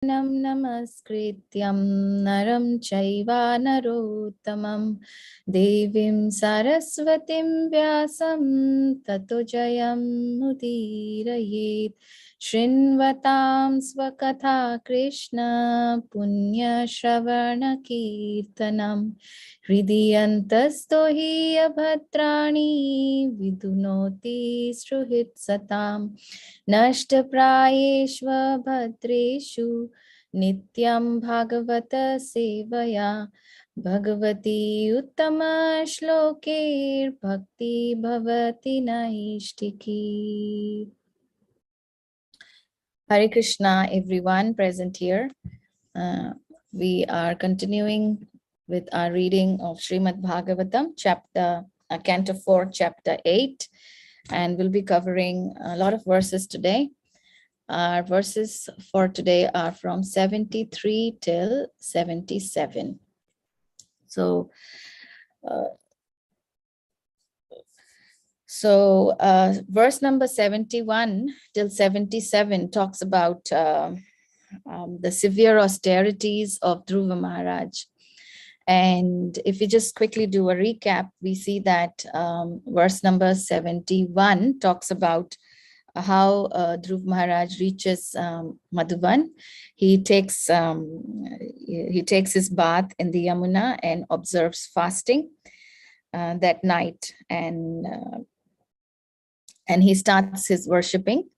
नमस्कृत्यं नरं चैव नरोत्तमं देवीं सरस्वतीं व्यासं ततो जयमुदीरयेत्। शृण्वतां स्वकथा कृष्ण पुण्यश्रवणकीर्तनं हृदि यन्तस्तो हि अभद्राणि विधुनोति सुहृत्सताम्। नष्टप्रायेष्व भद्रेषु नित्यं भागवत सेवया भगवती उत्तम श्लोकैर्भक्ति भवति नैष्टिकी। Hare Krishna, everyone present here. We are continuing with our reading of Srimad Bhagavatam, Canto 4, Chapter 8, and we'll be covering a lot of verses today. Our verses for today are from 73 till 77. So verse number 71 till 77 talks about the severe austerities of Dhruva Maharaj. And if we just quickly do a recap, we see that verse number 71 talks about how Dhruva Maharaj reaches Madhuban. He takes his bath in the Yamuna and observes fasting that night, and he starts his worshipping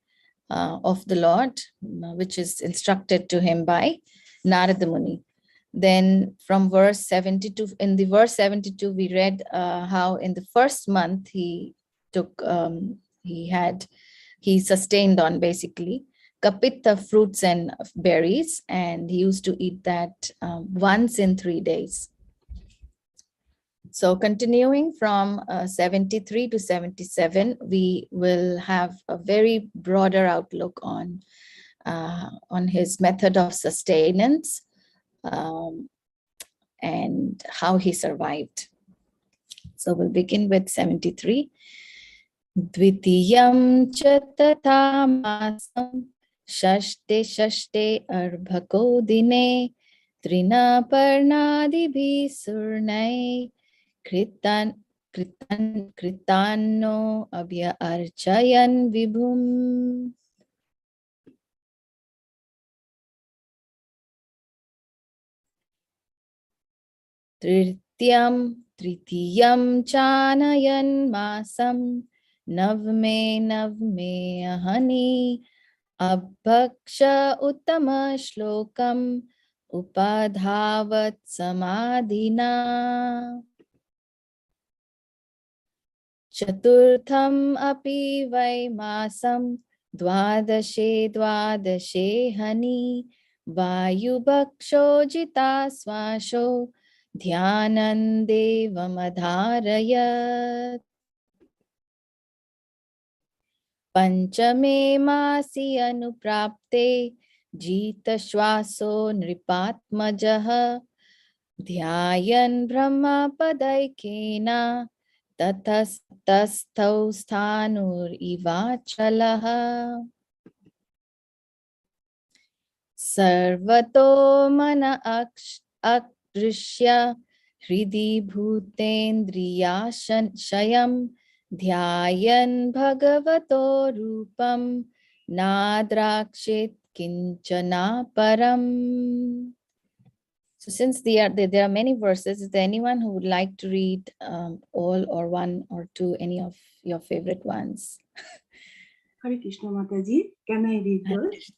of the Lord, which is instructed to him by Narada Muni. Then from verse 72, in the verse 72, we read how in the first month he took, he sustained on basically kapita fruits and berries, and he used to eat that once in 3 days. So continuing from 73 to 77, we will have a very broader outlook on his method of sustenance and how he survived. So we'll begin with 73. Dvitiyam cha tatha masam shashte shashte arbhako dine trina parnadibhi surnai kritanno abhya archayan vibhum. Tritiyam chanayan masam navme ahani abhaksha uttama shlokam upadhavat samadhina. Chaturtham api vai masam dvadashe hani vayubhaksho jita swasho dhyanandevamadharayat. Panchame masi anuprapte jita shwaso nripatmajah dhyayan brahma padaikena tatastau sthanur ivachalah. Sarvato mana akdrishya hridi bhutendriyashayam dhyayan bhagavato rupam nadrakshit kinchana param. So since there are many verses, is there anyone who would like to read all or one or two, any of your favorite ones? Hare Krishna Mataji, can I read first?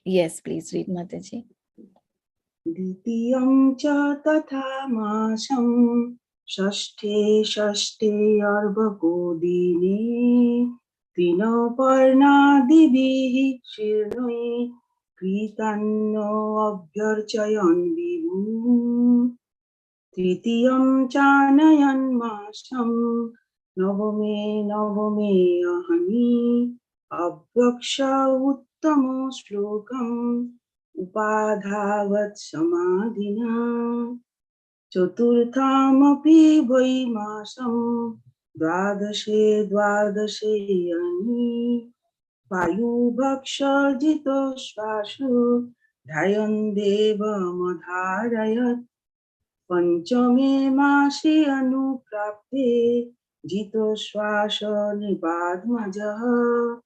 Yes, please read, Mataji. Ditiyam cha tatha masam shashte arbhako dine tino parna dibihi shirnoi kritanno abhyarchayan vibhu. Tritiyam chanayan masam navame ahani abhaksha uttamo shlokam upadhavat samadhina. Chaturthamapi vai masam dvadashe yani vayubhaksha jito svashu Dhayan devamdharayat Panchame masi anuprapte Jito swasa nibadmajaha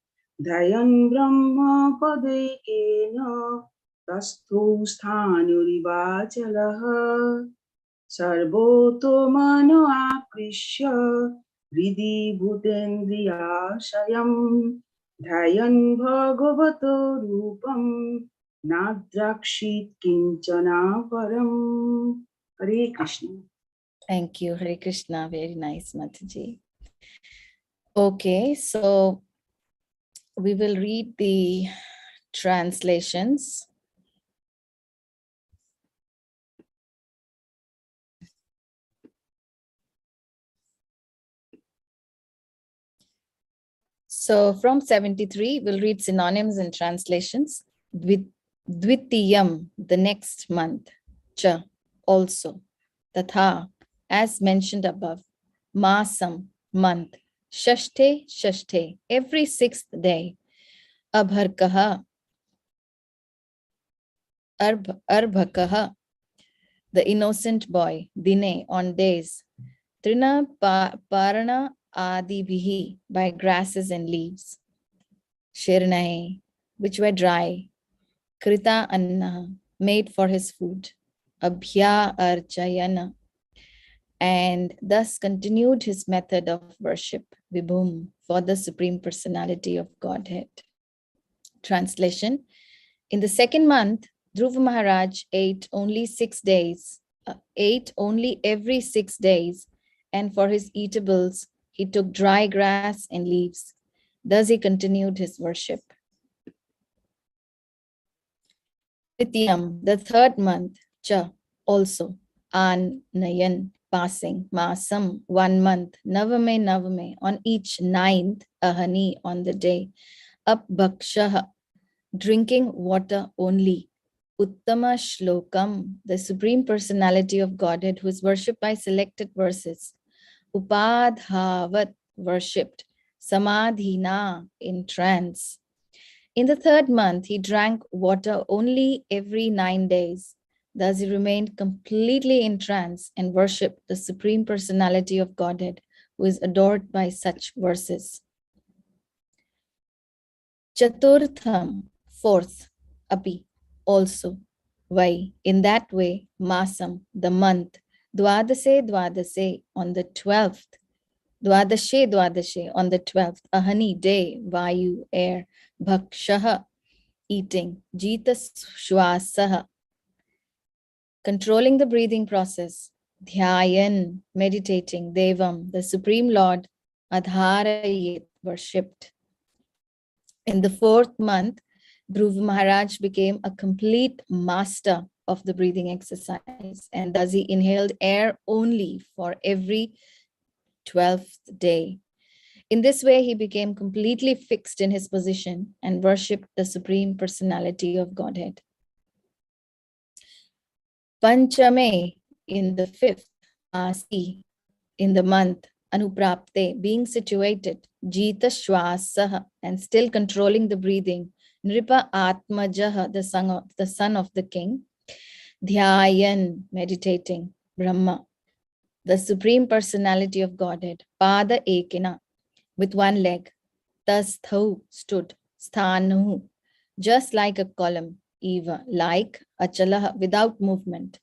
Dhayan brahma padaikena Tasthu sthanurivachalaha Sarvottamano akrishya Hridhi bhutendriyashayam Dhayan bhagavato rupam Nadrakshit kinchana param Hare Krishna. Thank you, Hare Krishna. Very nice, Mataji. Okay, so we will read the translations. So from 73, we'll read synonyms and translations. Dvitiyam, the next month. Cha, also. Tatha, as mentioned above. Masam, month. Shashte, shashte, every sixth day. Abharkaha, Arbhakaha, the innocent boy. Dine, on days. Trina Parana Adibihi, by grasses and leaves. Shirnai, which were dry. Krita Anna, made for his food. Abhya Archayana, and thus continued his method of worship. Vibhum, for the Supreme Personality of Godhead. Translation: in the second month, Dhruva Maharaj ate only 6 days, ate only every 6 days, and for his eatables, he took dry grass and leaves. Thus he continued his worship. Titiyam, the third month, Cha, also, An, Nayan, passing, Masam, 1 month, Navame, Navame, on each 9th, Ahani, on the day, Bhakshaha, drinking water only, Uttama Shlokam, the Supreme Personality of Godhead, who is worshipped by selected verses, Upadhavat, worshipped, Samadhina, in trance. In the third month, he drank water only every 9 days. Thus he remained completely in trance and worshipped the Supreme Personality of Godhead, who is adored by such verses. Chaturtham, fourth, api, also, vai, in that way, masam, the month, dwadase, dwadase, on the 12th, dwadashe, dwadashe, on the 12th, ahani, day, vayu, air, bhakshaha, eating, jita shwasaha, controlling the breathing process, dhyayan, meditating, devam, the Supreme Lord, adharayet, worshipped. In the 4th month, Dhruva Maharaj became a complete master of the breathing exercise, and thus he inhaled air only for every 12th day. In this way, he became completely fixed in his position and worshipped the Supreme Personality of Godhead. Panchame, in the 5th, Masi, in the month, Anuprapte, being situated, Jita Shwasaha, and still controlling the breathing, Nripa Atmajaha, the son of the king, Dhyayan, meditating, Brahma, the Supreme Personality of Godhead, Pada Ekina, with 1 leg, Tasthau, stood, Sthanu, just like a column, Eva, like Achalaha, without movement.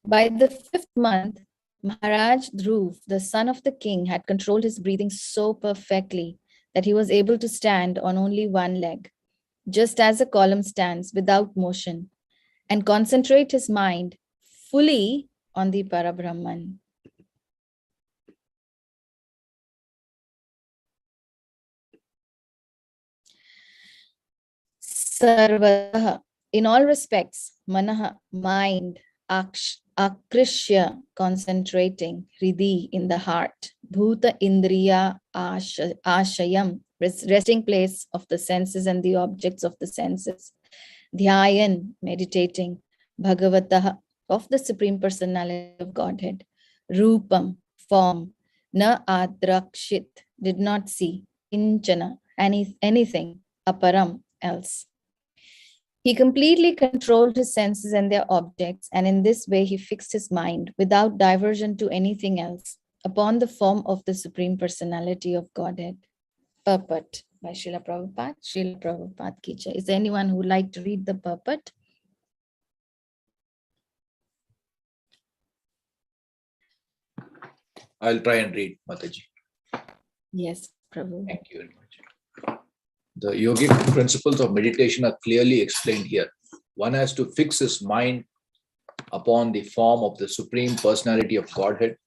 By the 5th month, Maharaj Dhruv, the son of the king, had controlled his breathing so perfectly that he was able to stand on only 1 leg, just as a column stands without motion, and concentrate his mind fully on the Parabrahman. Sarvataha, in all respects, manaha, mind, akrishya, concentrating, hridhi, in the heart, bhuta indriya ashayam, resting place of the senses and the objects of the senses, dhyayan, meditating, bhagavataha, of the Supreme Personality of Godhead, rupam, form, na adrakshit, did not see, kinchana, anything, aparam, else. He completely controlled his senses and their objects, and in this way he fixed his mind without diversion to anything else upon the form of the Supreme Personality of Godhead. Purport by Srila Prabhupada. Srila Prabhupada Ki Jai. Is there anyone who would like to read the purport? I'll try and read, Mataji. Yes, Prabhu. Thank you very much. The yogic principles of meditation are clearly explained here. One has to fix his mind upon the form of the Supreme Personality of Godhead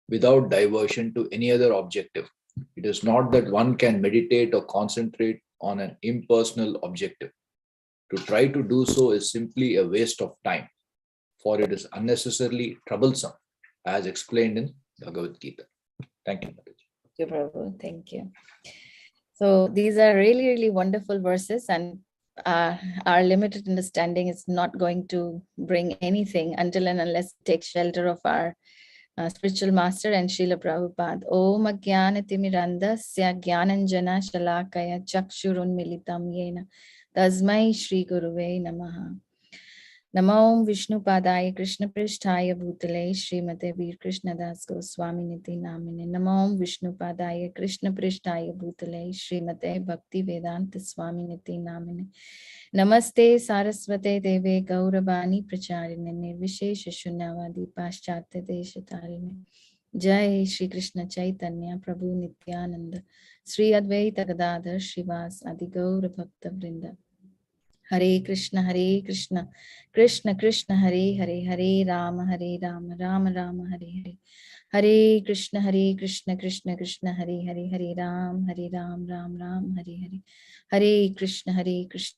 without diversion to any other objective. It is not that one can meditate or concentrate on an impersonal objective. To try to do so is simply a waste of time, for it is unnecessarily troublesome, as explained in Bhagavad Gita. Thank you, Mataji. Thank you, Prabhu. Thank you. So these are really, really wonderful verses, and our limited understanding is not going to bring anything until and unless we take shelter of our spiritual master and Srila Prabhupada. Om Ajnanatimirandasya Jnananjana Shalakaya Chakshurunmilitam Yena Tasmai Shri Guruve Namaha. Namo Vishnu Padaya Krishna Pristhaya Bhutale Srimate Veer Krishna Das Goswami Niti Namine. Namo Vishnu Padaya Krishna Pristhaya Bhutale Srimate Bhakti Vedanta Swami Niti Namine. Namaste Saraswate Deve Gauravani Pracharine Nirvishesha Shunyavadi Paschatya Deshatarine. Jai Shri Krishna Chaitanya Prabhu Nityananda Sri Advaita Gadadhar Shivas Adi Gaura Bhakta Vrinda. Hare Krishna, Krishna Krishna, Hare Hare, Hare Rama, Rama Rama, Hare Hare. Hare Krishna, Krishna Krishna, Hare Hare, Hare Ram, Ram Ram, Hare Hare. Hare Krishna,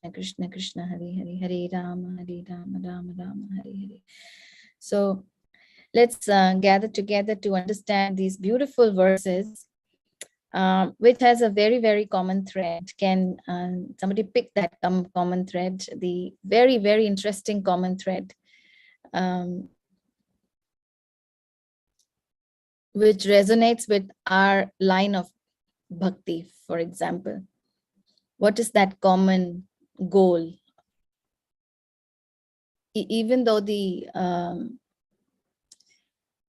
Krishna Krishna, Hare Hare, Hare Rama, Rama Rama, Hare Hare. So let's gather together to understand these beautiful verses, which has a very, very common thread. Can somebody pick that common thread, the very, very interesting common thread, which resonates with our line of bhakti, for example? What is that common goal? Even though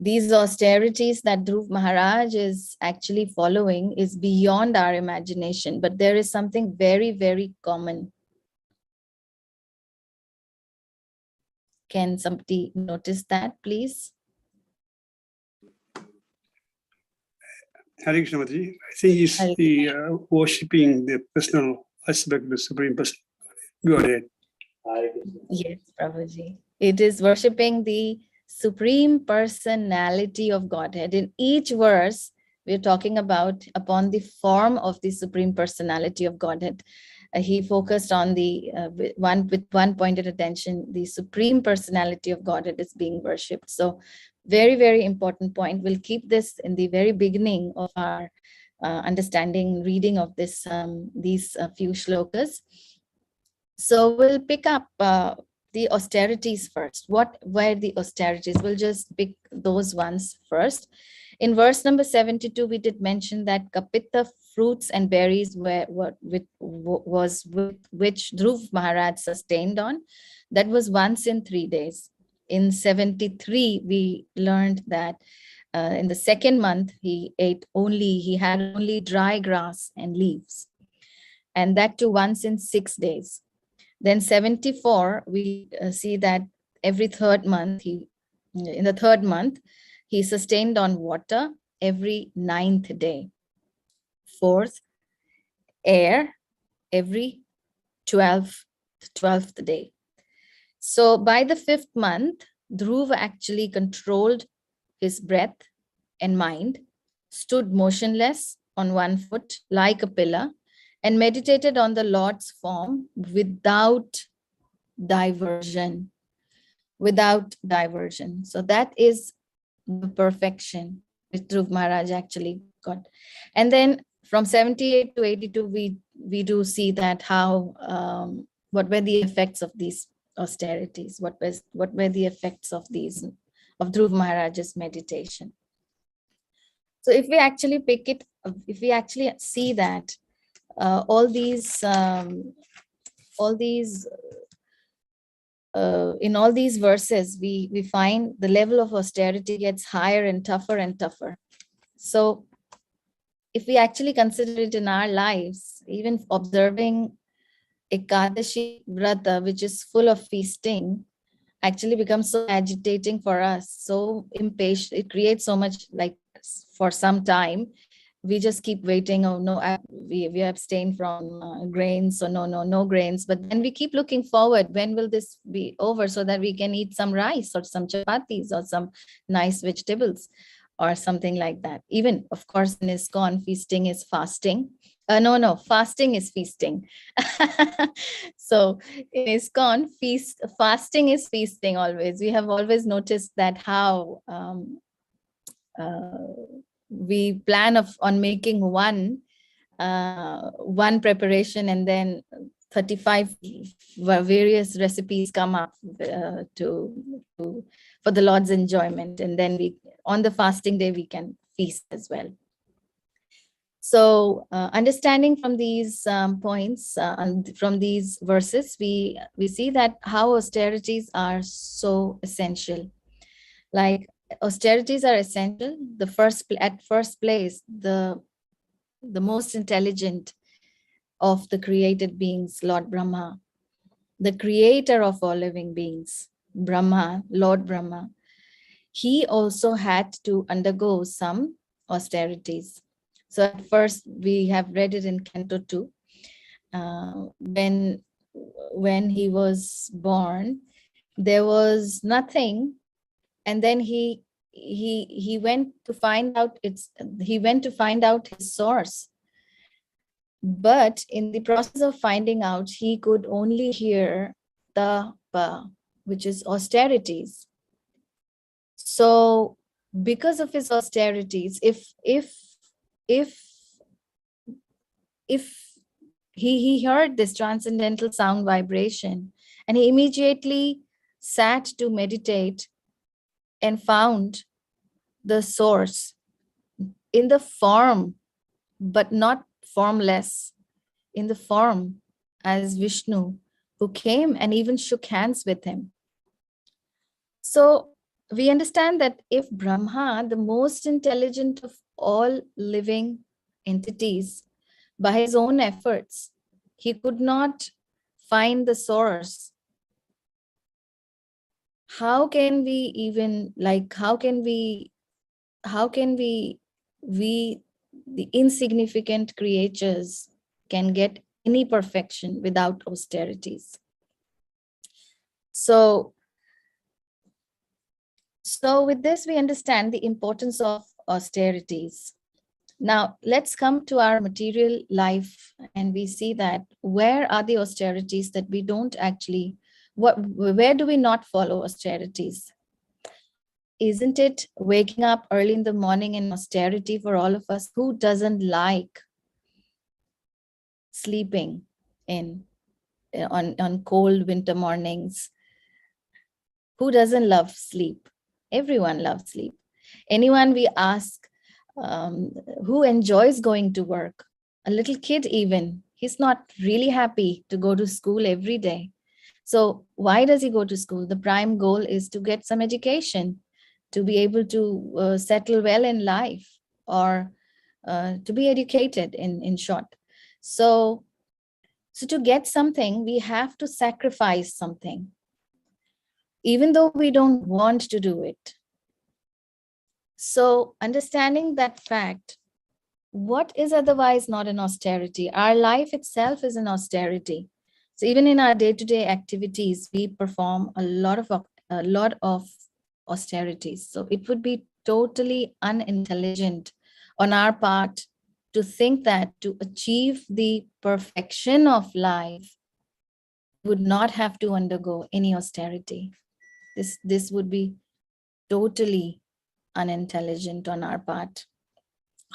these austerities that Dhruv Maharaj is actually following is beyond our imagination, but there is something very, very common. Can somebody notice that, please? Hare Krishna Mataji. I think it's the worshipping the personal aspect of the Supreme Person. Go ahead. Yes, Prabhuji. It is worshipping the Supreme Personality of Godhead. In each verse, we're talking about upon the form of the Supreme Personality of Godhead. He focused on the with one pointed attention, the Supreme Personality of Godhead is being worshipped. So very, very important point. We'll keep this in the very beginning of our understanding, reading of this these few shlokas. So we'll pick up the austerities first. What were the austerities? We'll just pick those ones first. In verse number 72, we did mention that kapita fruits and berries were was which Dhruv Maharaj sustained on. That was once in 3 days. In 73, we learned that in the second month, he had only dry grass and leaves. And that too once in 6 days. Then 74, we see that every third month, in the third month, he sustained on water every 9th day. Fourth, air every 12th day. So by the 5th month, Dhruva actually controlled his breath and mind, stood motionless on one foot like a pillar, and meditated on the Lord's form without diversion. So that is the perfection which Dhruv Maharaj actually got. And then from 78 to 82, we do see that how, what were the effects of these austerities? What were the effects of of Dhruv Maharaj's meditation? So if we actually see that all these in all these verses, we find the level of austerity gets higher and tougher. So if we actually consider it in our lives, even observing Ekadashi Vrata, which is full of feasting, actually becomes so agitating for us, so impatient. It creates so much, like, for some time, we just keep waiting. Oh no, we abstain from grains, so no grains. But then we keep looking forward, when will this be over, so that we can eat some rice or some chapatis or some nice vegetables or something like that. Even, of course, in ISKCON, feasting is fasting. No, fasting is feasting. So in ISKCON, fasting is feasting always. We have always noticed that how we plan on making one preparation, and then 35 various recipes come up for the Lord's enjoyment. And then on the fasting day, we can feast as well. So understanding from these points, and from these verses, we see that how austerities are so essential. Like, austerities are essential. At first place, the most intelligent of the created beings, Lord Brahma, the creator of all living beings, Brahma, Lord Brahma, he also had to undergo some austerities. So at first, we have read it in Canto 2. When he was born, there was nothing, and then he went to find out his source. But in the process of finding out, he could only hear tapa, which is austerities. So because of his austerities, if he heard this transcendental sound vibration, and he immediately sat to meditate and found the source in the form, but not formless, in the form as Vishnu, who came and even shook hands with him. So we understand that if Brahma, the most intelligent of all living entities, by his own efforts, he could not find the source, how can we, the insignificant creatures, can get any perfection without austerities? So with this, we understand the importance of austerities. Now, let's come to our material life, and we see that where are the austerities that we don't actually, where do we not follow austerities? Isn't it waking up early in the morning in austerity for all of us? Who doesn't like sleeping on cold winter mornings? Who doesn't love sleep? Everyone loves sleep. Anyone we ask, who enjoys going to work? A little kid even, he's not really happy to go to school every day. So why does he go to school? The prime goal is to get some education, to be able to settle well in life, or to be educated, in short. So to get something, we have to sacrifice something, even though we don't want to do it. So understanding that fact, what is otherwise not an austerity? Our life itself is an austerity. So even in our day-to-day activities, we perform a lot of austerities. So it would be totally unintelligent on our part to think that to achieve the perfection of life, would not have to undergo any austerity. This would be totally unintelligent on our part.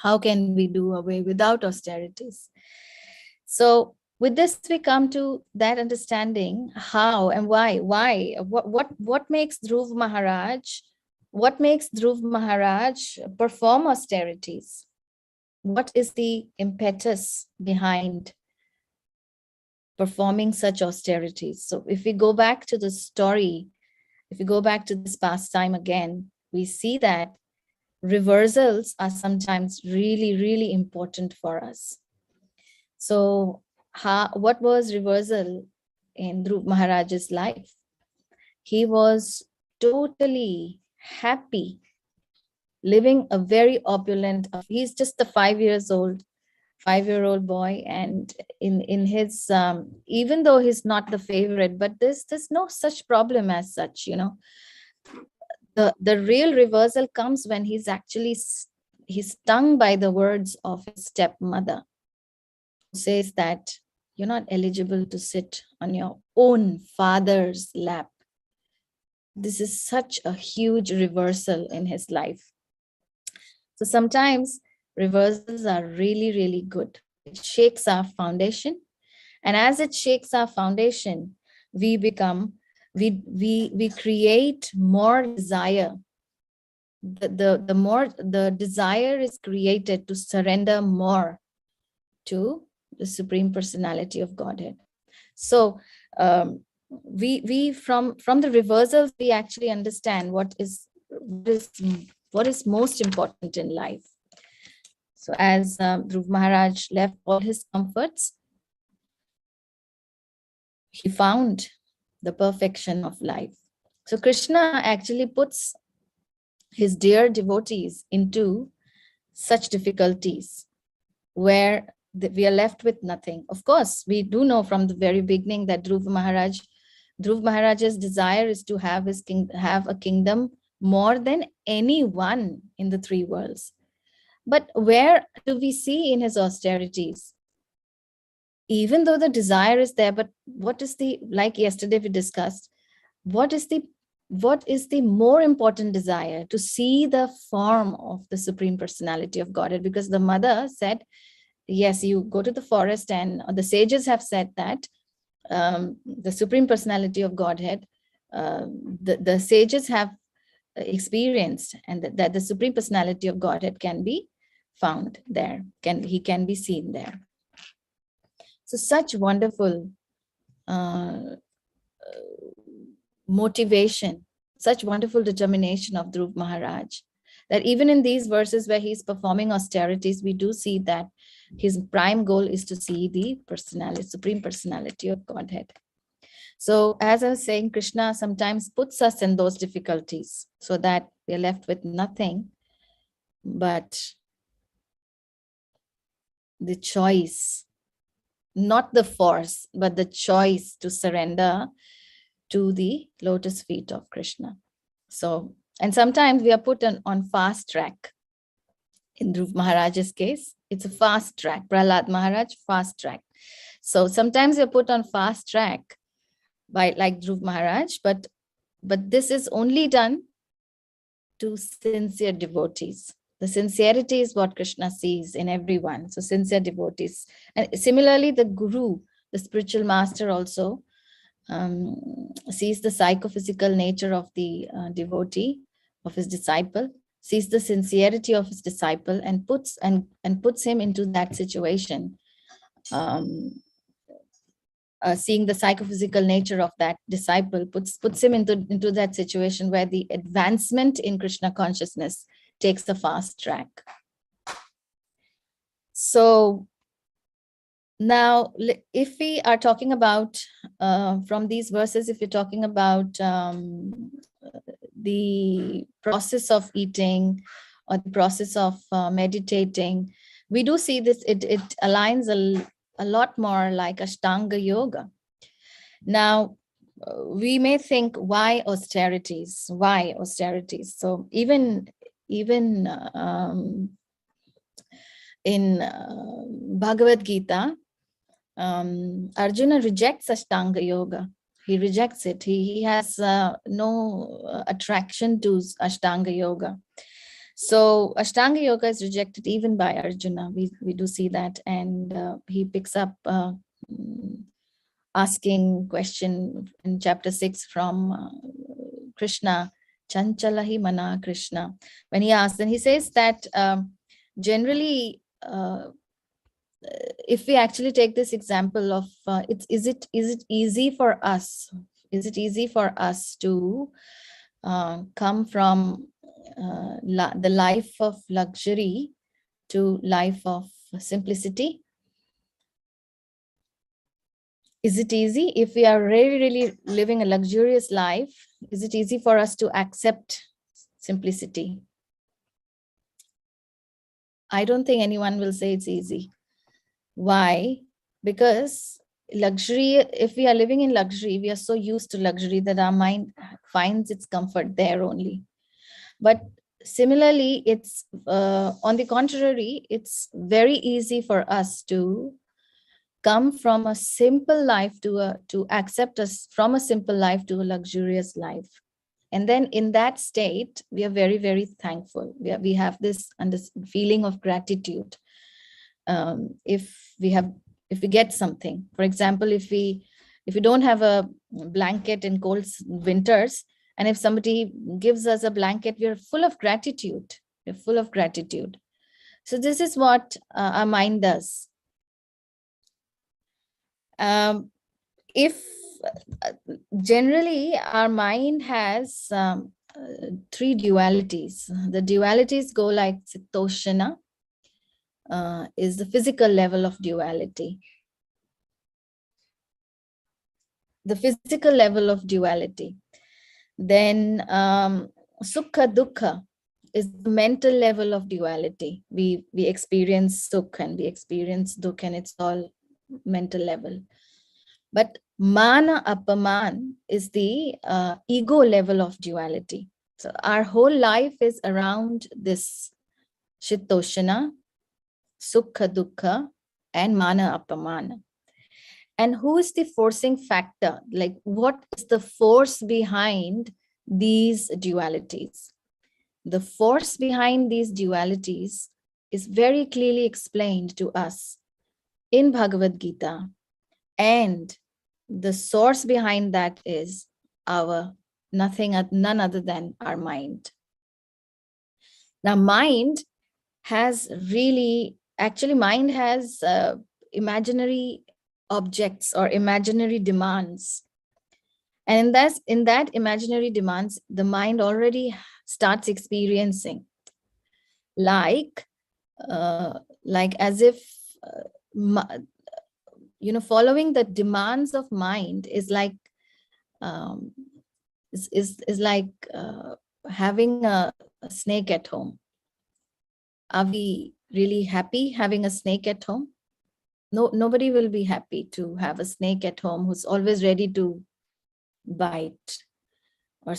How can we do away without austerities? So with this, we come to that understanding how and why. What makes Dhruv Maharaj perform austerities? What is the impetus behind performing such austerities. So if we go back to the story, if we go back to this pastime again, we see that reversals are sometimes really, really important for us. So what was reversal in Dhruv Maharaj's life? He was totally happy, living a very opulent, he's just a 5-year-old boy, and in his even though he's not the favorite, but there's no such problem as such, you know. The real reversal comes when he's stung by the words of his stepmother, who says that you're not eligible to sit on your own father's lap. This is such a huge reversal in his life. So sometimes reversals are really, really good. It shakes our foundation. And as it shakes our foundation, we create more desire. The more the desire is created to surrender more to the Supreme Personality of Godhead. So we from the reversals, we actually understand what is most important in life. So as Dhruv Maharaj left all his comforts, he found the perfection of life. So Krishna actually puts his dear devotees into such difficulties where we are left with nothing. Of course, we do know from the very beginning that Dhruv Maharaj's desire is to have a kingdom more than anyone in the three worlds. But where do we see in his austerities? Even though the desire is there, but what is like yesterday we discussed, what is the more important desire? To see the form of the Supreme Personality of Godhead, because the mother said, yes, you go to the forest, and the sages have said that the Supreme Personality of Godhead, the sages have experienced, and that the Supreme Personality of Godhead can be found there, he can be seen there. So such wonderful motivation, such wonderful determination of Dhruv Maharaj, that even in these verses where he's performing austerities, we do see that his prime goal is to see the Supreme Personality of Godhead. So as I was saying, Krishna sometimes puts us in those difficulties so that we're left with nothing but the choice, not the force, but the choice to surrender to the lotus feet of Krishna. So, and sometimes we are put on fast track. In Dhruv Maharaj's case, it's a fast track. Prahlad Maharaj, fast track. So sometimes you're put on fast track by like Dhruv Maharaj, but this is only done to sincere devotees. The sincerity is what Krishna sees in everyone. So sincere devotees. And similarly, the guru, the spiritual master, also sees the psychophysical nature of the devotee, of his disciple, sees the sincerity of his disciple, and puts him into that situation. Seeing the psychophysical nature of that disciple puts him into that situation where the advancement in Krishna consciousness takes the fast track. So now, if we are talking about from these verses, if you're talking about the process of eating or the process of meditating, we do see this, it aligns a lot more like Ashtanga Yoga. Now, we may think, why austerities? Why austerities? So even in Bhagavad Gita, Arjuna rejects Ashtanga Yoga. He rejects it. He has no attraction to Ashtanga Yoga. So Ashtanga Yoga is rejected even by Arjuna. We do see that, and he picks up asking question in chapter 6 from Krishna, Chanchalahi Mana Krishna. When he asks, then he says that generally if we actually take this example of is it easy for us? Is it easy for us to come from the life of luxury to life of simplicity? Is it easy? If we are really living a luxurious life, is it easy for us to accept simplicity? I don't think anyone will say it's easy. Why? Because luxury, if we are living in luxury, we are so used to luxury that our mind finds its comfort there only. But similarly, it's on the contrary, it's very easy for us to come from a simple life to accept us from a simple life to a luxurious life. And then in that state, we are very thankful. We have this feeling of gratitude. If we get something, for example, if we don't have a blanket in cold winters, and if somebody gives us a blanket, we are full of gratitude. We're full of gratitude. So this is what our mind does. If generally our mind has three dualities. The dualities go like Sitoshana is the physical level of duality. The physical level of duality. Then Sukha Dukkha is the mental level of duality. We experience Sukh and we experience Dukh, and it's all mental level. But Mana Apaman is the ego level of duality. So our whole life is around this Shitoshana, Sukha Dukkha, and Mana Apamana. And who is the forcing factor? Like, what is the force behind these dualities? The force behind these dualities is very clearly explained to us in Bhagavad Gita. And the source behind that is none other than our mind. Now, mind has imaginary objects or imaginary demands. And in that imaginary demands, the mind already starts experiencing, like as if, following the demands of mind is like having a snake at home. Are we really happy having a snake at home? No, nobody will be happy to have a snake at home who's always ready to bite. Or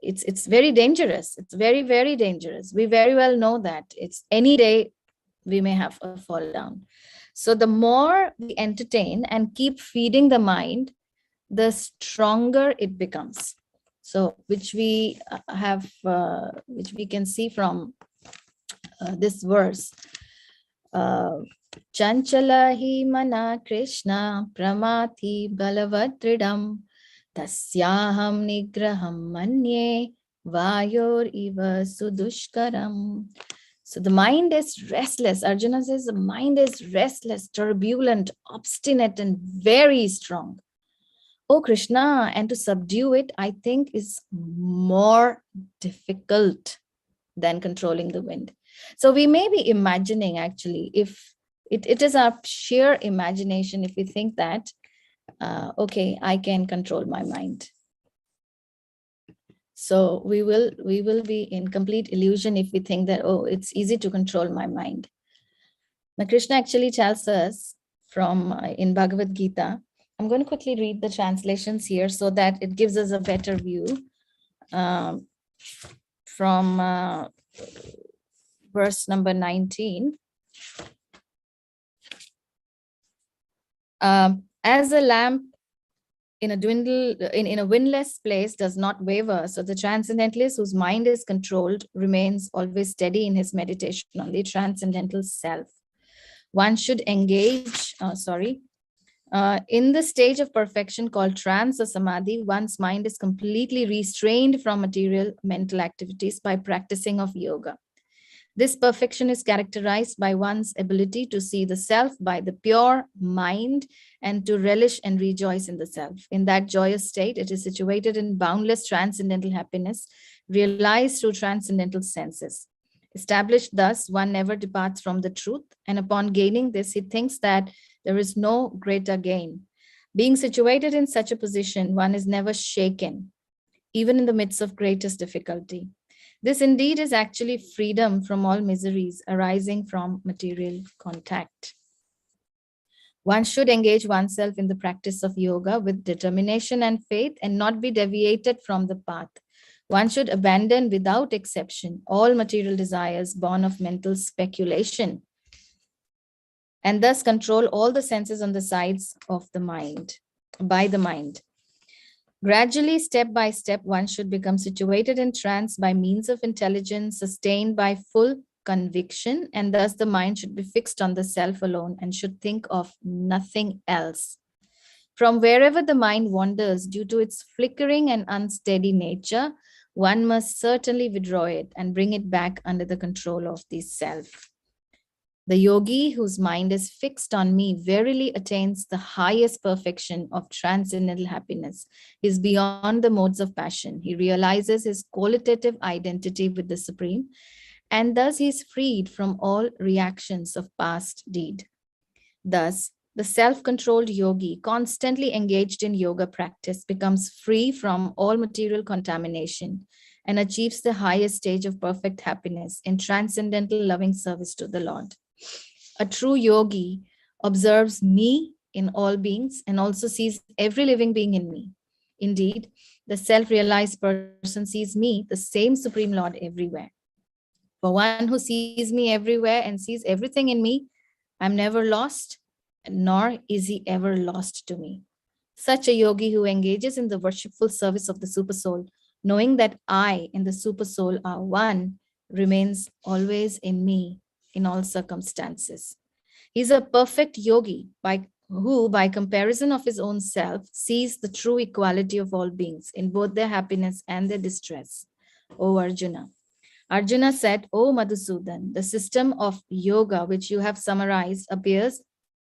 it's very dangerous. It's very dangerous. We very well know that it's any day we may have a fall down. So the more we entertain and keep feeding the mind, the stronger it becomes. So which we can see from this verse. Chanchala hi mana Krishna pramati balavadridam tasyaham nigraham manye vayor iva sudushkaram. So the mind is restless. Arjuna says the mind is restless, turbulent, obstinate, and very strong. Oh Krishna, and to subdue it, I think, is more difficult than controlling the wind. So we may be imagining, actually, if it is our sheer imagination, if we think that, okay, I can control my mind. So we will be in complete illusion if we think that, oh, it's easy to control my mind. Now Krishna actually tells us from in Bhagavad Gita. I'm going to quickly read the translations here so that it gives us a better view from verse number 19. As a lamp in a windless place does not waver, so the transcendentalist whose mind is controlled remains always steady in his meditation on the transcendental self. One should engage, in the stage of perfection called trance or samadhi, one's mind is completely restrained from material mental activities by practicing of yoga. This perfection is characterized by one's ability to see the self by the pure mind and to relish and rejoice in the self. In that joyous state, it is situated in boundless transcendental happiness, realized through transcendental senses. Established thus, one never departs from the truth, and upon gaining this, he thinks that there is no greater gain. Being situated in such a position, one is never shaken, even in the midst of greatest difficulty. This indeed is actually freedom from all miseries arising from material contact. One should engage oneself in the practice of yoga with determination and faith and not be deviated from the path. One should abandon without exception all material desires born of mental speculation and thus control all the senses on the sides of the mind, by the mind. Gradually, step by step, one should become situated in trance by means of intelligence sustained by full conviction, and thus the mind should be fixed on the self alone and should think of nothing else. From wherever the mind wanders due to its flickering and unsteady nature, one must certainly withdraw it and bring it back under the control of the self. The yogi whose mind is fixed on me verily attains the highest perfection of transcendental happiness. He is beyond the modes of passion. He realizes his qualitative identity with the Supreme, and thus he is freed from all reactions of past deed. Thus, the self-controlled yogi, constantly engaged in yoga practice, becomes free from all material contamination and achieves the highest stage of perfect happiness in transcendental loving service to the Lord. A true yogi observes me in all beings and also sees every living being in me. Indeed, the self-realized person sees me, the same Supreme Lord, everywhere. For one who sees me everywhere and sees everything in me, I'm never lost, nor is he ever lost to me. Such a yogi who engages in the worshipful service of the Supersoul, knowing that I and the Supersoul are one, remains always in me in all circumstances. He's a perfect yogi who, by comparison of his own self, sees the true equality of all beings in both their happiness and their distress. O Arjuna. Arjuna said, O Madhusudan, the system of yoga which you have summarized appears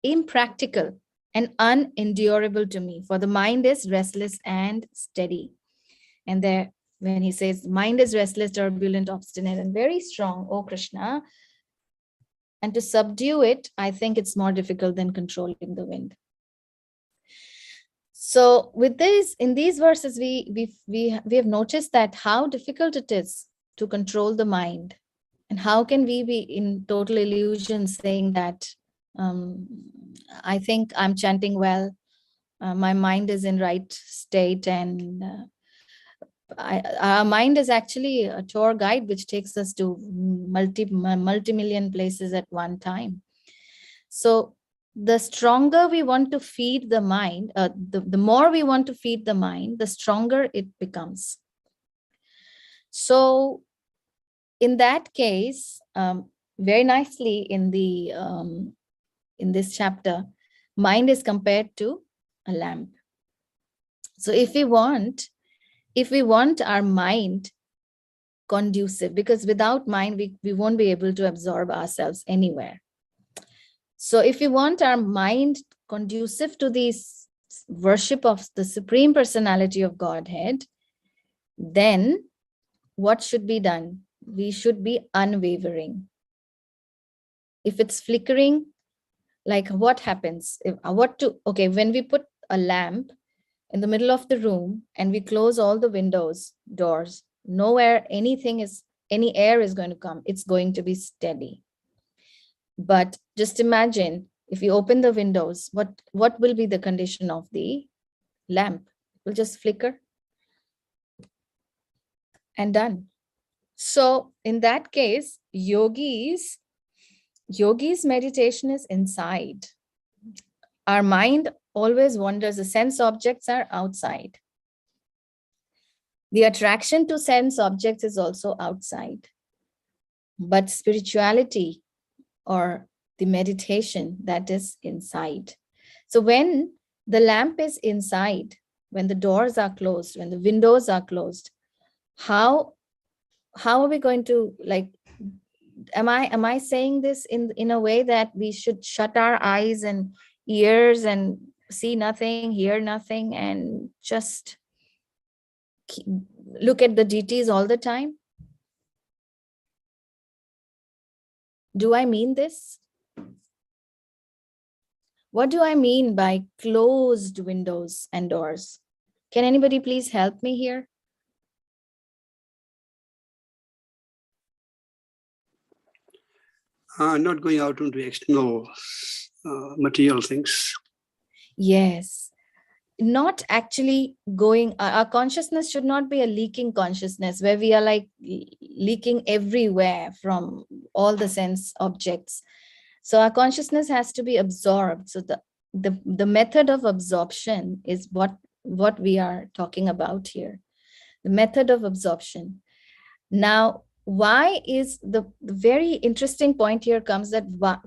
impractical and unendurable to me, for the mind is restless and steady. And there, when he says, mind is restless, turbulent, obstinate, and very strong, O Krishna, and to subdue it, I think it's more difficult than controlling the wind. So with this, in these verses, we have noticed that how difficult it is to control the mind. And how can we be in total illusion saying that I think I'm chanting well, my mind is in right state, and our mind is actually a tour guide which takes us to multi-million places at one time. So the stronger we want to feed the mind, the more we want to feed the mind, the stronger it becomes. So in that case, very nicely in this chapter, mind is compared to a lamp. So if we want our mind conducive, because without mind, we won't be able to absorb ourselves anywhere. So if we want our mind conducive to this worship of the Supreme Personality of Godhead, then what should be done? We should be unwavering. If it's flickering, like what happens? When we put a lamp in the middle of the room and we close all the windows, doors, nowhere any air is going to come. It's going to be steady. But just imagine if you open the windows, what will be the condition of the lamp? It will just flicker and done. So in that case, yogi's meditation is inside. Our mind always wanders. The sense objects are outside. The attraction to sense objects is also outside. But spirituality or the meditation, that is inside. So when the lamp is inside, when the doors are closed, when the windows are closed, how are we going to am I saying this in a way that we should shut our eyes and ears and see nothing, hear nothing, and just look at the deities all the time? Do I mean this? What do I mean by closed windows and doors? Can anybody please help me here? Not going out into external material things. Yes. Not actually going, our consciousness should not be a leaking consciousness where we are like leaking everywhere from all the sense objects. So our consciousness has to be absorbed. So the method of absorption is what we are talking about here. The method of absorption. Now, why is the very interesting point here comes that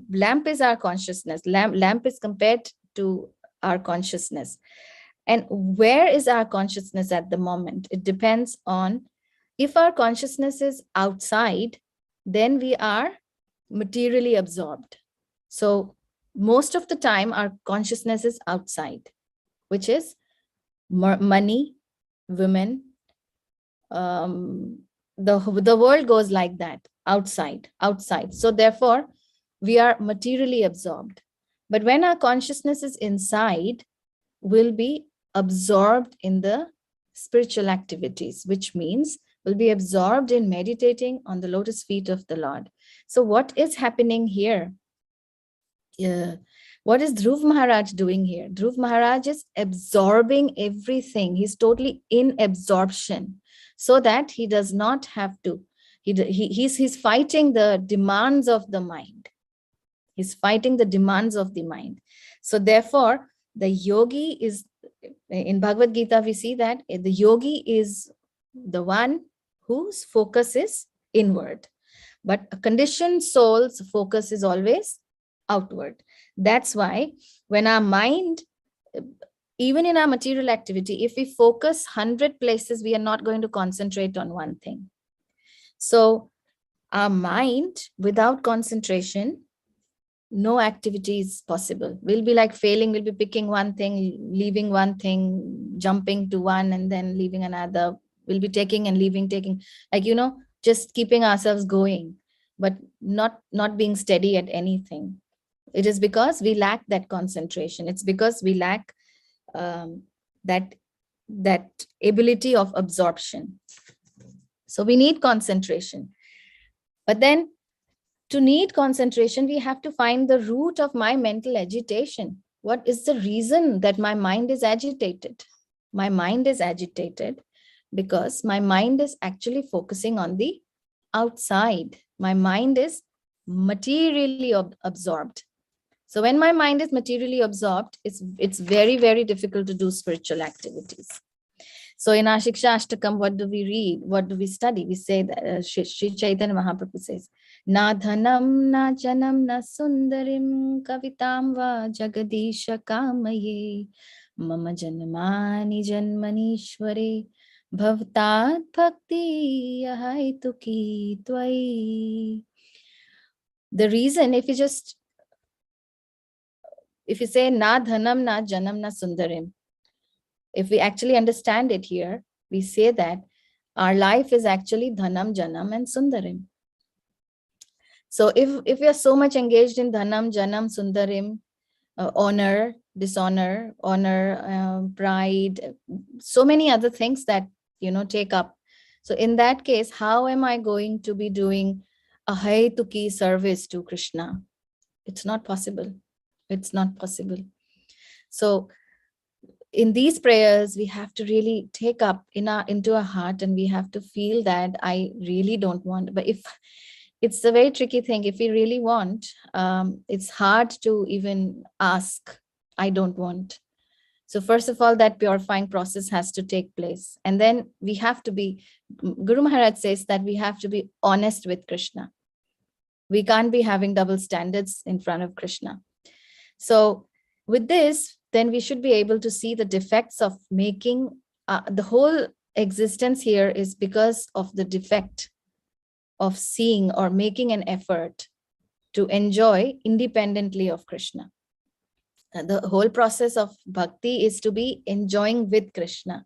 lamp is our consciousness. Lamp is compared to our consciousness. And where is our consciousness at the moment? It depends on, if our consciousness is outside, then we are materially absorbed. So most of the time our consciousness is outside, which is money, women, the world goes like that, outside. So therefore we are materially absorbed. But when our consciousness is inside, we'll be absorbed in the spiritual activities, which means we'll be absorbed in meditating on the lotus feet of the Lord. So what is happening here? What is Dhruv Maharaj doing here? Dhruv Maharaj is absorbing everything. He's totally in absorption, so that he does not have to. He's fighting the demands of the mind. He's fighting the demands of the mind. So therefore, the yogi is, in Bhagavad Gita, we see that the yogi is the one whose focus is inward. But a conditioned soul's focus is always outward. That's why when our mind, even in our material activity, if we focus 100 places, we are not going to concentrate on one thing. So our mind, without concentration, no activity is possible. We'll be like failing, we'll be picking one thing, leaving one thing, jumping to one and then leaving another. We'll be taking and leaving, taking, like, just keeping ourselves going, but not being steady at anything. It is because we lack that concentration. It's because we lack that ability of absorption. So we need concentration. But then to need concentration, we have to find the root of my mental agitation. What is the reason that my mind is agitated? My mind is agitated because my mind is actually focusing on the outside. My mind is materially absorbed. So when my mind is materially absorbed, it's very, very difficult to do spiritual activities. So in our Shiksha Ashtakam, what do we read? What do we study? We say that Sri Chaitanya Mahaprabhu says, Na dhanam, na janam, na sundarim, kavitam va jagadisha kamaye, mama janmani janmanishware, bhavtat bhakti yahaituki tvai. The reason, if you say na dhanam, na janam, na sundarim, if we actually understand it here, we say that our life is actually dhanam, janam, and sundarim. So if we are so much engaged in dhanam, janam, sundarim, honor, dishonor, honor, pride, so many other things that, take up. So in that case, how am I going to be doing a haituki service to Krishna? It's not possible. It's not possible. So in these prayers, we have to really take up into our heart, and we have to feel that I really don't want. But if it's a very tricky thing, if we really want, it's hard to even ask, I don't want. So first of all, that purifying process has to take place. And then we have to be, Guru Maharaj says that we have to be honest with Krishna. We can't be having double standards in front of Krishna. So with this, then we should be able to see the defects of making the whole existence here is because of the defect of seeing or making an effort to enjoy independently of Krishna. The whole process of bhakti is to be enjoying with Krishna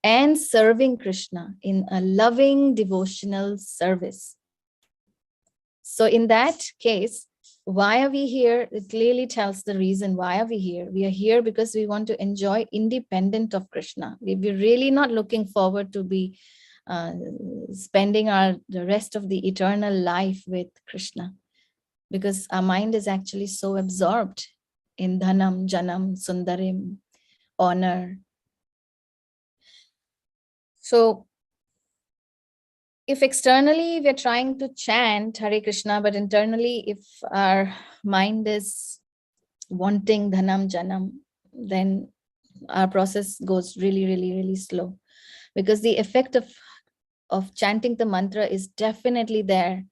and serving Krishna in a loving devotional service. So in that case, why are we here? It clearly tells the reason why are we here. We are here because we want to enjoy independent of Krishna. We're really not looking forward to be spending the rest of the eternal life with Krishna, because our mind is actually so absorbed in dhanam, janam, sundarim, honor. So if externally we're trying to chant Hare Krishna, but internally if our mind is wanting dhanam, janam, then our process goes really, really, really slow, because the effect of chanting the mantra is definitely there,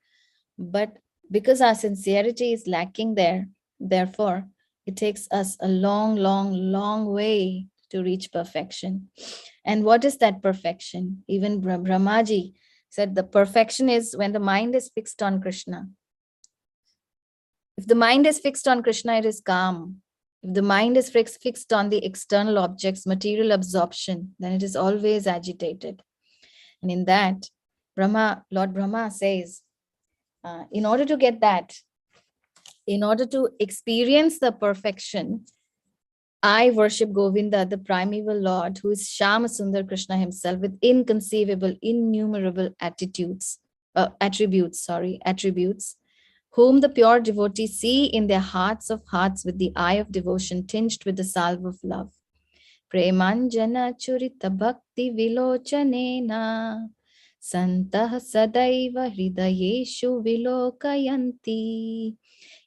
but because our sincerity is lacking there, therefore it takes us a long, long, long way to reach perfection. And what is that perfection? Even Brahmaji said the perfection is when the mind is fixed on Krishna. If the mind is fixed on Krishna, it is calm. If the mind is fixed on the external objects, material absorption, then it is always agitated. And in that, Lord Brahma says, in order to get that, in order to experience the perfection, I worship Govinda, the primeval Lord, who is Shama Sundar Krishna himself, with inconceivable, innumerable attributes, whom the pure devotees see in their hearts of hearts with the eye of devotion tinged with the salve of love. Premanjana churita bhakti vilochanena santah sadaiva hridayeshu vilokayanti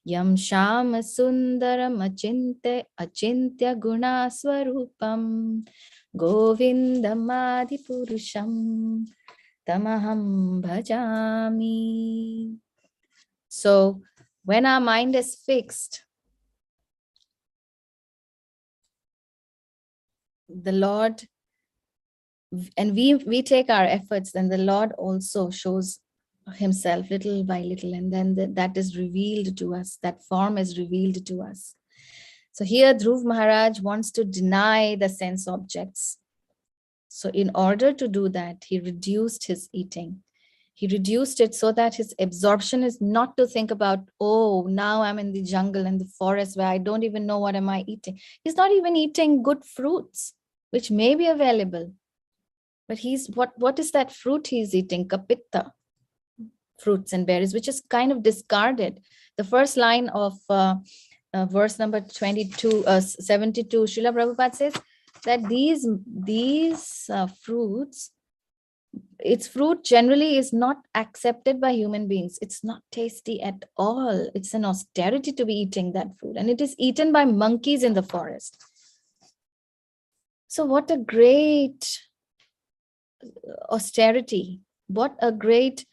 yam shama sundaram achintya guna swarupam govindam adipurusham tamaham bhajami. So when our mind is fixed, the Lord, and we take our efforts, then the Lord also shows himself little by little, and then that is revealed to us, that form is revealed to us. So here Dhruv Maharaj wants to deny the sense objects. So in order to do that, he reduced his eating. He reduced it so that his absorption is not to think about, oh, now I'm in the jungle and the forest where I don't even know what am I eating. He's not even eating good fruits, which may be available. But what is that fruit he's eating? Kapitta, fruits and berries, which is kind of discarded. The first line of verse number 72, 72, Srila Prabhupada says that these fruits, its fruit generally is not accepted by human beings. It's not tasty at all. It's an austerity to be eating that fruit, and it is eaten by monkeys in the forest. So what a great austerity, what a great,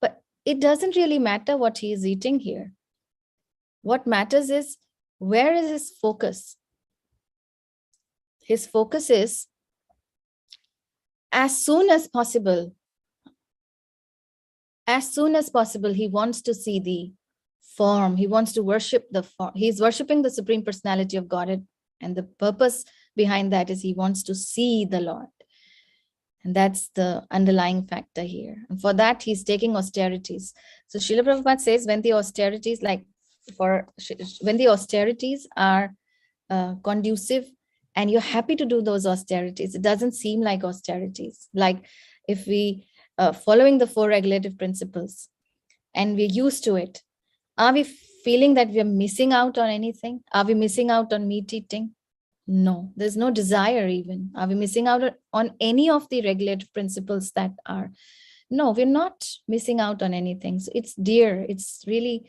but it doesn't really matter what he is eating here. What matters is, where is his focus? His focus is, as soon as possible, he wants to see the form. He wants to worship the form. He's worshiping the Supreme Personality of Godhead. And the purpose behind that is he wants to see the Lord. And that's the underlying factor here. And for that, he's taking austerities. So Srila Prabhupada says, when the austerities are conducive, and you're happy to do those austerities, it doesn't seem like austerities. Like if we following the 4 regulative principles and we're used to it, are we feeling that we're missing out on anything? Are we missing out on meat eating? No, there's no desire even. Are we missing out on any of the regulative principles that are? No, we're not missing out on anything. So it's dear. It's really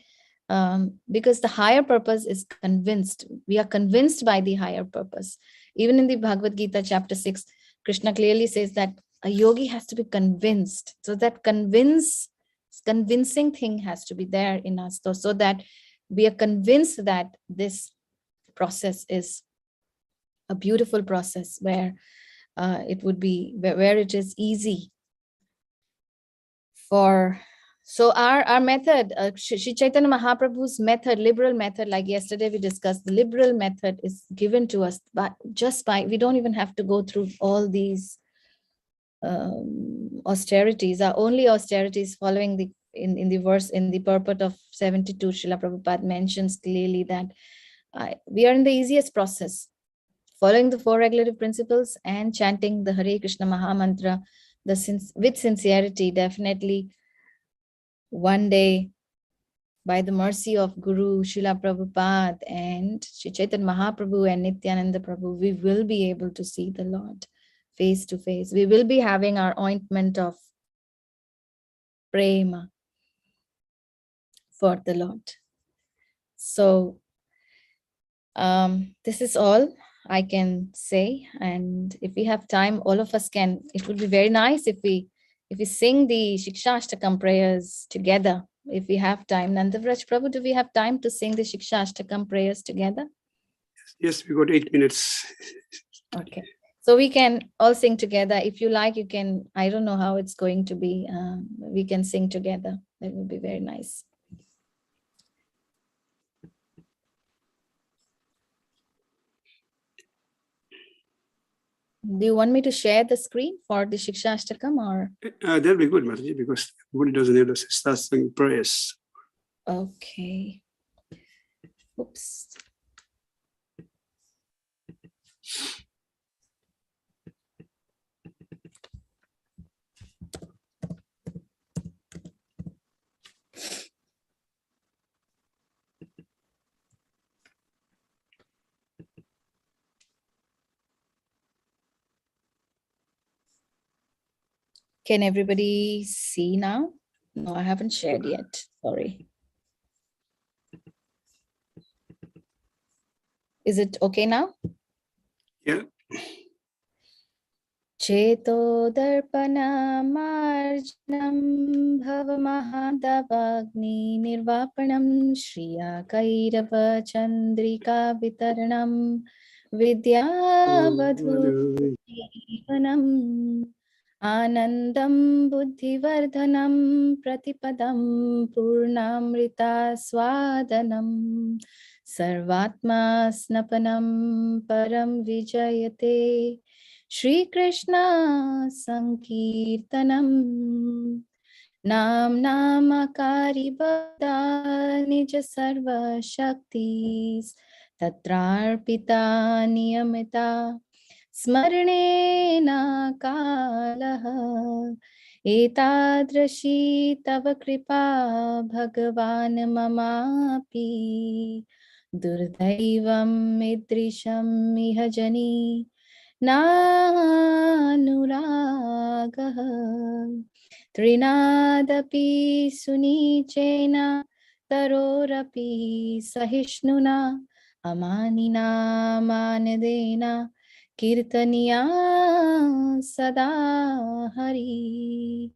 because the higher purpose is convinced. We are convinced by the higher purpose. Even in the Bhagavad Gita, chapter 6, Krishna clearly says that a yogi has to be convinced. So that convincing thing has to be there in us, so that we are convinced that this process is a beautiful process where it would be, where it is easy for So our method, Shri Chaitanya Mahaprabhu's method, liberal method, like yesterday we discussed, the liberal method is given to us, but just by, we don't even have to go through all these austerities. Our only austerities following the in the verse, in the purport of 72, Srila Prabhupada mentions clearly that we are in the easiest process, following the 4 regulative principles and chanting the Hare Krishna Maha Mantra with sincerity. Definitely one day, by the mercy of Guru Srila Prabhupada and Sri Chaitanya Mahaprabhu and Nityananda Prabhu, we will be able to see the Lord face to face. We will be having our ointment of prema for the Lord. So this is all I can say. And if we have time, all of us can, it would be very nice if we sing the Shikshashtakam prayers together. If we have time, Nandavraj Prabhu, do we have time to sing the Shikshashtakam prayers together? Yes, we got 8 minutes. Okay. So we can all sing together. If you like, you can, I don't know how it's going to be. We can sing together. That would be very nice. Do you want me to share the screen for the Shikshashtakam or? That'll be good, Mataji, because everybody doesn't have to start singing prayers. Okay. Oops. Can everybody see now? No, I haven't shared yet. Sorry. Is it okay now? Yeah. Cheto darpana marjanam bhavamahadavagni nirvapanam shriya kairava chandrika vitaranam vidya vadhu jivanam anandam buddhivardhanam pratipadam purnamrita swadanam sarvatma snapanam param vijayate Shri Krishna Sankirtanam Nam Namakari Bhakta Nija Sarva Shaktis Tatrarpita Niyamita Smarnena Kalaha Etadrashi Tava Kripa Bhagavan Mamapi Durdaivam Idrisham Mihajani Nanuragah Trinadapi Sunichena Tarorapi Sahishnuna Amanina Manadena Kirtaniya Sada Hari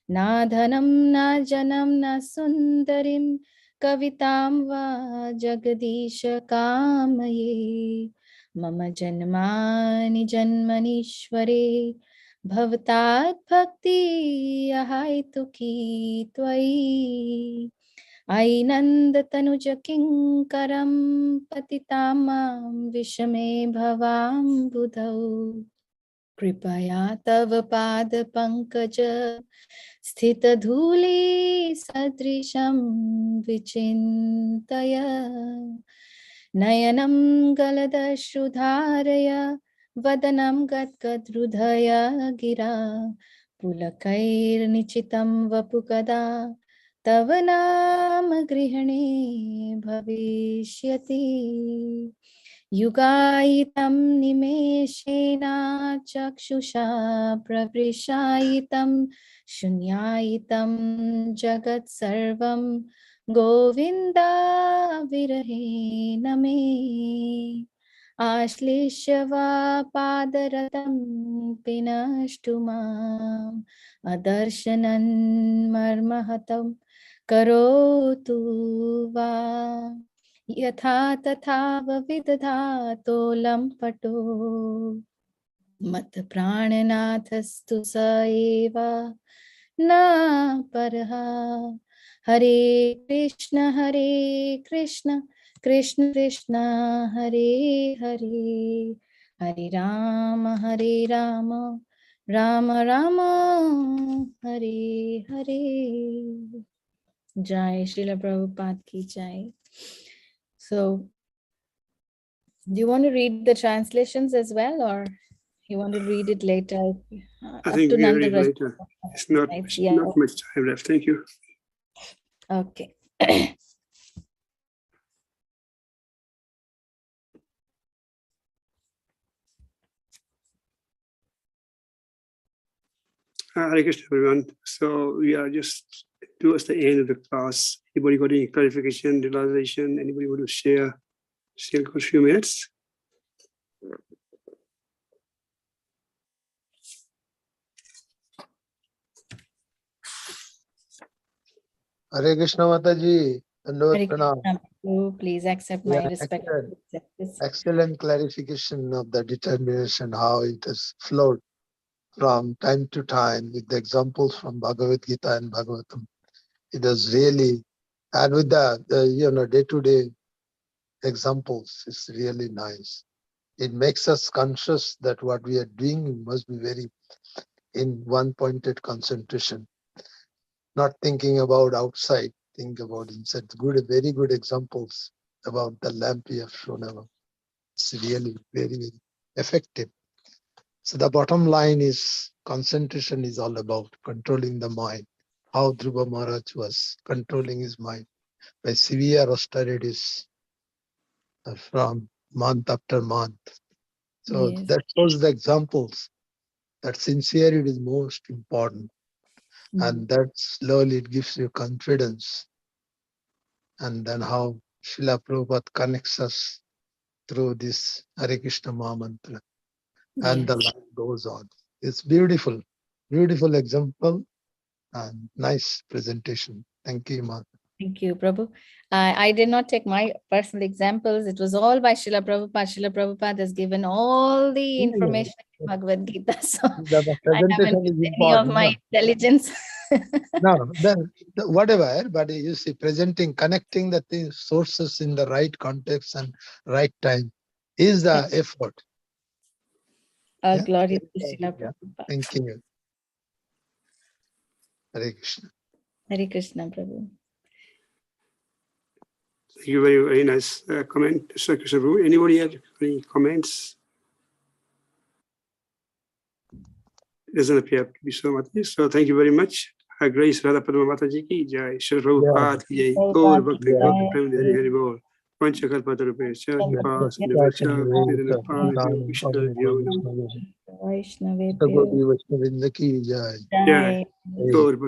Na dhanam na janam na sundarim kavitam va jagadisha kamaye Mama janmani janmanishware bhavatat bhakti ahaituki tvai Ainanda tanuja kinkaram patitamam vishame bhavam budhau Kripaya tava pada pankaja sthita dhuli sadrisham vichintaya Nayanam galada shrudharaya vadanam gatgadrudhaya gira pulakair nichitam vapukada tavanam grihane bhavishyati Yugayitam nimeshena chakshusha pravrishayitam shunyayitam jagat sarvam govinda virahe name Ashlishyava padaratam pinashtumam adarshanan marmahatam karotu va Yatha tatha vividhato lampato mat prananathastu sa eva na parha. Hare Krishna, Krishna Krishna, Hare Hare, Hare Rama, Rama Rama, Hare Hare. Jai Srila Prabhupada ki jai. So, do you want to read the translations as well, or you want to read it later? I Up think to we read Nandavraj. later. It's not, Yeah. not much time left. Thank you. Okay. Hare Krishna, everyone. So we are just towards the end of the class. Anybody got any clarification, realization? Anybody want to share? Still got a few minutes. Hare Krishna Mataji, Dandavat Hare Pranam. Krishna, Prabhu, please accept Yeah, my respect. excellent clarification of the determination, how it has flowed from time to time with the examples from Bhagavad Gita and Bhagavatam. It is really, and with the day-to-day examples, it's really nice. It makes us conscious that what we are doing must be very in one-pointed concentration, not thinking about outside, think about inside. Good, very good examples about the lamp you have shown about. It's really very, very effective. So the bottom line is concentration is all about controlling the mind. How Dhruva Maharaj was controlling his mind by severe austerities from month after month. So Yes. that shows the examples that sincerity is most important. And that slowly it gives you confidence. And then how Srila Prabhupada connects us through this Hare Krishna Maha Mantra. And the line goes on. It's beautiful, beautiful example and nice presentation. Thank you, Mata. Thank you, Prabhu. I did not take my personal examples. It was all by Srila Prabhupada. Srila Prabhupada has given all the information in Bhagavad Gita. So The I haven't presentation is used any of important. my intelligence. No, whatever, but you see, presenting, connecting the things, sources in the right context and right time is the effort. Yeah. Glory to Srila Yeah. Prabhupada. Thank you. Hare Krishna. Hare Krishna, Prabhu. Thank you, very, very nice comment, Sir Krishna Prabhu. Anybody have any comments? It doesn't appear to be so much. So thank you very much. Her Grace Radha Padma Mataji ki jai. Srila Prabhupada ki jai. Gaur Bhakti Gaur Prem Hari Hari Bol. Panchakalpatarupecha Kripa Sindhuvacha Vedana Pavibhyo Vishnu Vaishnavebhyo. Vaishnavindra ki jai. Jai. Gaur